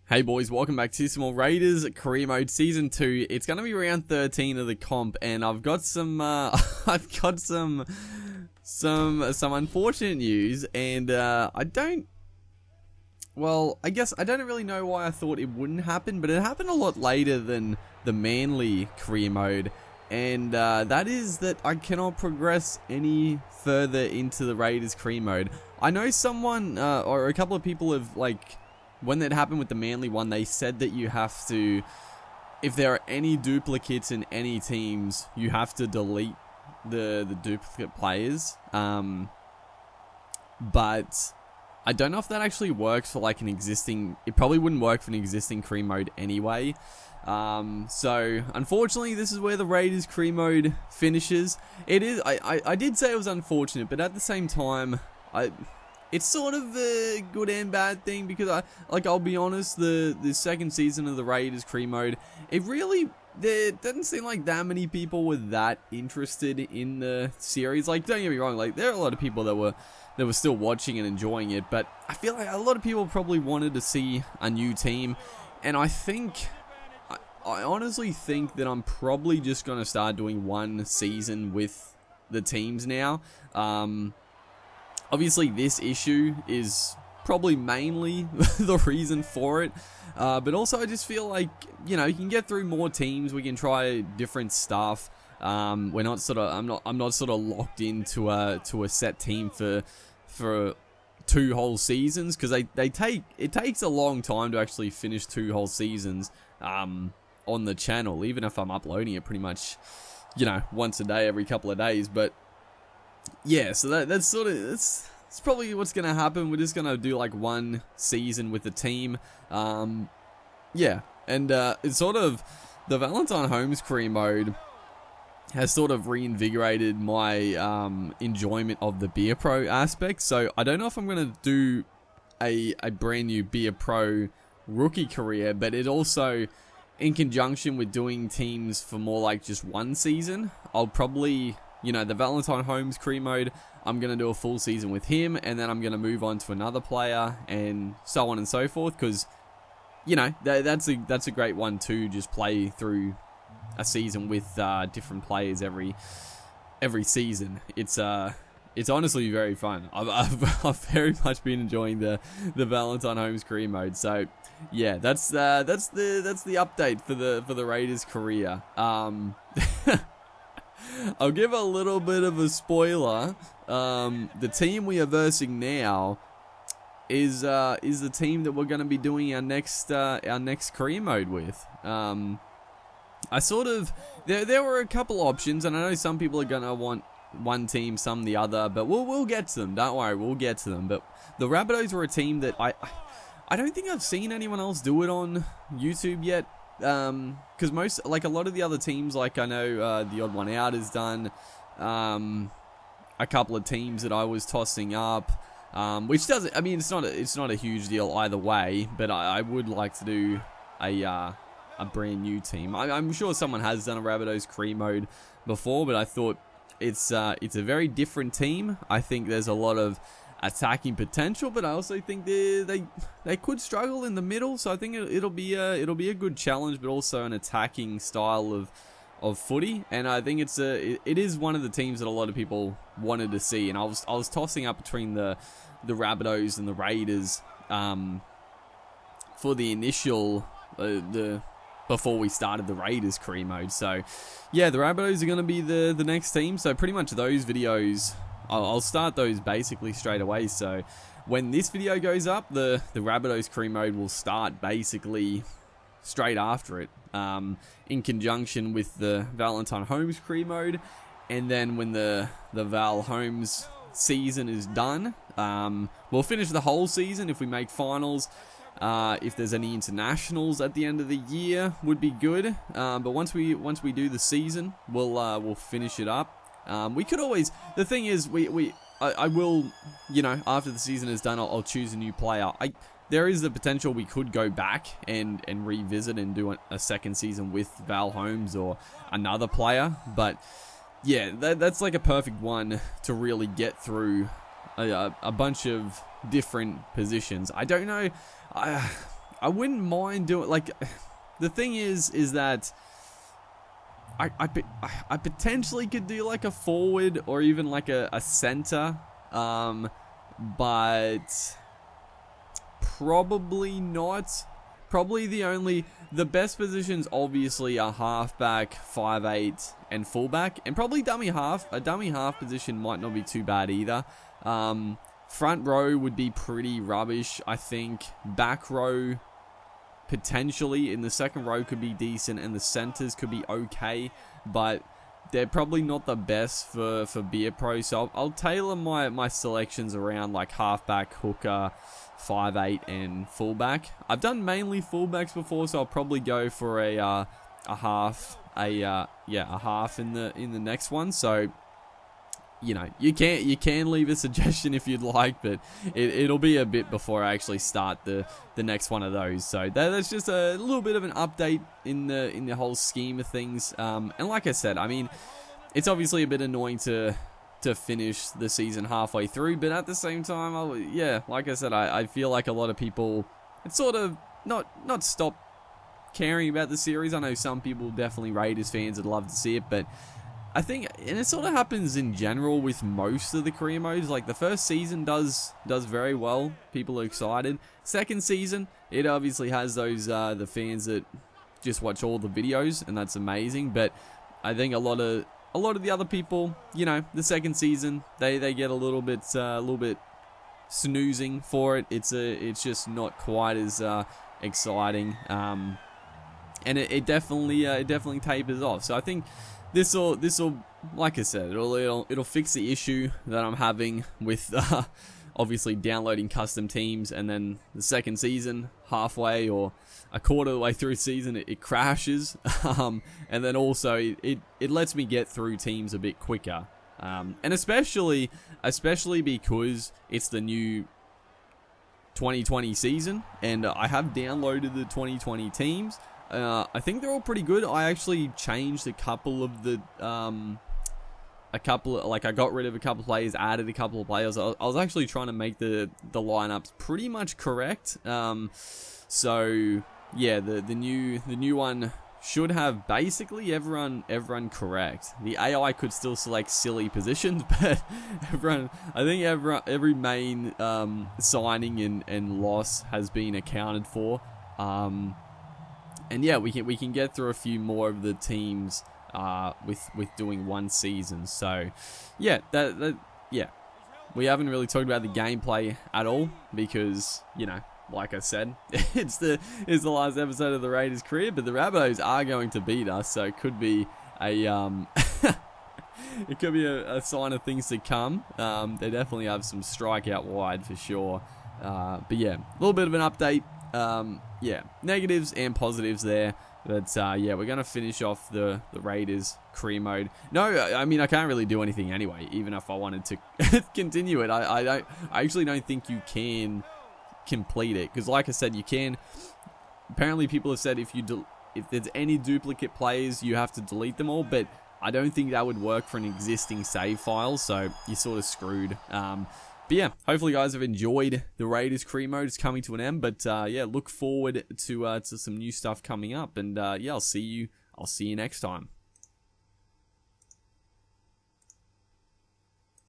Hey boys, welcome back to some more Raiders Career Mode Season 2. It's going to be round 13 of the comp, and I've got some unfortunate news, and I guess I don't really know why I thought it wouldn't happen, but it happened a lot later than the Manly Career Mode, and that is that I cannot progress any further into the Raiders Career Mode. I know someone, or a couple of people have, when that happened with the Manly one, they said that you have to, if there are any duplicates in any teams, you have to delete the duplicate players. But I don't know if that actually works for an existing, it probably wouldn't work for an existing career mode anyway. So unfortunately, this is where the Raiders career mode finishes. It is, I did say it was unfortunate, but at the same time, it's sort of a good and bad thing, because I'll be honest, the second season of the Raiders career mode, there doesn't seem like that many people were that interested in the series. Don't get me wrong, there are a lot of people that were still watching and enjoying it, but I feel like a lot of people probably wanted to see a new team, and I honestly think that I'm probably just going to start doing one season with the teams now. Obviously, this issue is probably mainly the reason for it, but also I just feel like, you can get through more teams. We can try different stuff. I'm not sort of locked into a set team for 2 whole seasons, because it takes a long time to actually finish 2 whole seasons on the channel, even if I'm uploading it pretty much, once a day, every couple of days. But yeah, so that's probably what's going to happen. We're just going to do one season with the team. Yeah, and it's sort of, the Valentine Holmes career mode has sort of reinvigorated my enjoyment of the Beer Pro aspect. So I don't know if I'm going to do a brand new Beer Pro rookie career, but it also, in conjunction with doing teams for more just one season, I'll probably, the Valentine Holmes career mode, I'm going to do a full season with him, and then I'm going to move on to another player, and so on and so forth, because, that's a great one too, just play through a season with different players every season. It's honestly very fun. I've very much been enjoying the Valentine Holmes career mode. So yeah, that's the update for the Raiders career. I'll give a little bit of a spoiler. The team we are versing now is the team that we're going to be doing our next career mode with. There were a couple options, and I know some people are going to want one team, some the other, but we'll get to them. Don't worry, we'll get to them. But the Rabbitohs were a team that I don't think I've seen anyone else do it on YouTube yet. Because a lot of the other teams, I know the Odd One Out has done a couple of teams that I was tossing up, which doesn't, I mean, it's not a huge deal either way, but I would like to do a brand new team. I'm sure someone has done a Rabbitohs career mode before, but I thought it's a very different team. I think there's a lot of attacking potential, but I also think they could struggle in the middle. So I think it'll be a good challenge, but also an attacking style of footy. And I think it is one of the teams that a lot of people wanted to see. And I was tossing up between the Rabbitohs and the Raiders for the initial before we started the Raiders career mode. So yeah, the Rabbitohs are going to be the next team. So pretty much those videos, I'll start those basically straight away. So when this video goes up, the Rabbitohs career mode will start basically straight after it, in conjunction with the Valentine Holmes career mode. And then when the Val Holmes season is done, we'll finish the whole season if we make finals. If there's any internationals at the end of the year, would be good. But once we do the season, we'll finish it up. We could always, the thing is, I will, after the season is done, I'll choose a new player. There is the potential we could go back and revisit and do a second season with Val Holmes or another player. But yeah, that's a perfect one to really get through a bunch of different positions. I don't know. I I wouldn't mind doing, like, the thing is that I potentially could do like a forward or even like a center, but probably not. Probably the best positions obviously are halfback, 5'8", and fullback, and probably dummy half. A dummy half position might not be too bad either. Front row would be pretty rubbish, I think. Back row, potentially, in the second row could be decent, and the centers could be okay, but they're probably not the best for Beer Pro, so I'll tailor my selections around like halfback, hooker, 5'8", and fullback. I've done mainly fullbacks before, so I'll probably go for a half in the next one. So, you know, you can leave a suggestion if you'd like, but it'll be a bit before I actually start the next one of those. So that's just a little bit of an update in the whole scheme of things. And like I said, I mean, it's obviously a bit annoying to finish the season halfway through, but at the same time, like I said, I feel like a lot of people, it's sort of not stop caring about the series. I know some people, definitely Raiders fans, would love to see it, but I think, and it sort of happens in general with most of the career modes, like the first season does very well, people are excited. Second season, it obviously has those the fans that just watch all the videos, and that's amazing, but I think a lot of the other people, you know, the second season, they get a little bit snoozing for it. It's just not quite as exciting, and it definitely tapers off. So I think this will, like I said, it'll fix the issue that I'm having with obviously downloading custom teams, and then the second season, halfway or a quarter of the way through the season, it crashes, and then also it lets me get through teams a bit quicker, and especially because it's the new 2020 season, and I have downloaded the 2020 teams. I think they're all pretty good. I actually changed a couple of the I got rid of a couple of players, added a couple of players. I was actually trying to make the lineups pretty much correct. So yeah, the new one should have basically everyone correct. The AI could still select silly positions, but every main signing and loss has been accounted for. And yeah, we can get through a few more of the teams with doing one season. So yeah, yeah, we haven't really talked about the gameplay at all because, you know, like I said, it's the last episode of the Raiders' career, but the Rabbitohs are going to beat us, so it could be a it could be a sign of things to come. They definitely have some strike out wide for sure. But yeah, a little bit of an update. Yeah, negatives and positives there. But yeah, we're going to finish off the Raiders career mode. No, I mean, I can't really do anything anyway, even if I wanted to continue it. I actually don't think you can complete it, because like I said, you can. Apparently people have said if there's any duplicate players, you have to delete them all, but I don't think that would work for an existing save file, so you're sort of screwed. But yeah, hopefully you guys have enjoyed the Raiders career mode. It's coming to an end, but yeah, look forward to some new stuff coming up, and yeah, I'll see you next time.